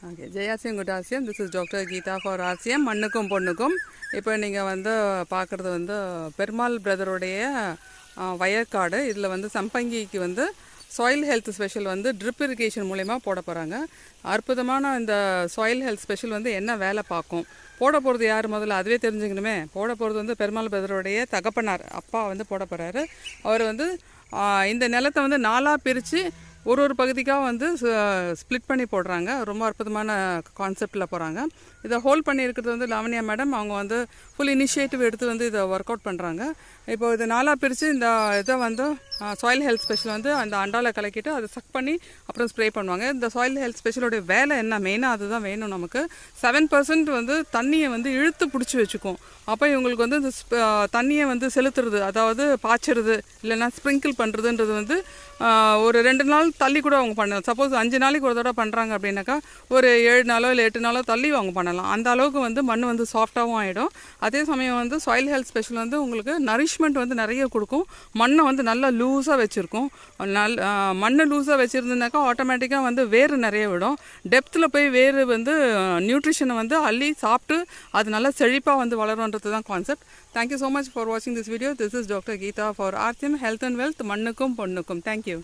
Okay, ஜெயாசியம் good ஆசியம். This is doctor Geetha for ஆசியம். மண்ணுக்கும் பொண்ணுக்கும். இப்போ நீங்கள் வந்து பார்க்குறது வந்து பெருமாள் பிரதருடைய வயற்காடு. இதில் வந்து சம்பங்கிக்கு வந்து சாயில் ஹெல்த் ஸ்பெஷல் வந்து ட்ரிப் இரிகேஷன் மூலயமா போட போகிறாங்க. அற்புதமான இந்த சாயில் ஹெல்த் ஸ்பெஷல் வந்து என்ன வேலை பார்க்கும், போட போகிறது யார் முதல்ல அதுவே தெரிஞ்சுக்கணுமே. போட போகிறது வந்து பெருமாள் பிரதருடைய தகப்பனார் அப்பா வந்து போட போகிறாரு. அவர் வந்து இந்த நிலத்தை வந்து 4ஆக பிரித்து ஒரு பகுதிக்காக வந்து ஸ்ப்ளிட் பண்ணி போடுறாங்க. ரொம்ப அற்புதமான கான்செப்டில் போகிறாங்க. இதை ஹோல்ட் பண்ணி இருக்கிறது வந்து லாவண்யா மேடம். அவங்க வந்து ஃபுல் இனிஷியேட்டிவ் எடுத்து வந்து இதை ஒர்க் அவுட் பண்ணுறாங்க. இப்போ இது 4ஆக பிரித்து இந்த இதை வந்து சாயில் ஹெல்த் ஸ்பெஷல் வந்து அந்த அண்டாவில் கலக்கிட்டு அதை சக் பண்ணி அப்புறம் ஸ்ப்ரே பண்ணுவாங்க. இந்த சாயில் ஹெல்த் ஸ்பெஷலோடைய வேலை என்ன, மெயினாக அதுதான் வேணும் நமக்கு. 7% வந்து தண்ணியை வந்து இழுத்து பிடிச்சி வச்சுக்கும். அப்போ இவங்களுக்கு வந்து இந்த தண்ணியை வந்து செலுத்துறது, அதாவது பாய்ச்சறது இல்லைன்னா ஸ்ப்ரிங்கிள் பண்ணுறதுன்றது வந்து ஒரு 2 நாள் தள்ளி கூட அவங்க பண்ணலாம். சப்போஸ் 5 நாளைக்கு ஒரு தடவை பண்ணுறாங்க அப்படின்னாக்கா ஒரு 7 நாளோ இல்லை 8 நாளோ தள்ளி அவங்க பண்ணலாம். அந்த அளவுக்கு வந்து மண் வந்து சாஃப்டாகவும் ஆகிடும். அதே சமயம் வந்து சாயில் ஹெல்த் ஸ்பெஷல் வந்து உங்களுக்கு நரிஷ்மெண்ட் வந்து நிறைய கொடுக்கும். மண்ணை வந்து நல்லா லூஸாக வச்சுருக்கும். மண் லூஸாக வச்சுருந்துனாக்கா ஆட்டோமேட்டிக்காக வந்து வேறு நிறைய விடும். டெப்த்தில் போய் வேறு வந்து நியூட்ரிஷனை வந்து அள்ளி சாப்பிட்டு அது நல்லா செழிப்பாக வந்து வளரும்ன்றது தான் concept. Thank you so much for வாட்சிங் this video. This is doctor Geetha for Aarthiyam health and wealth, மண்ணுக்கும் பொண்ணுக்கும். தேங்க்யூ.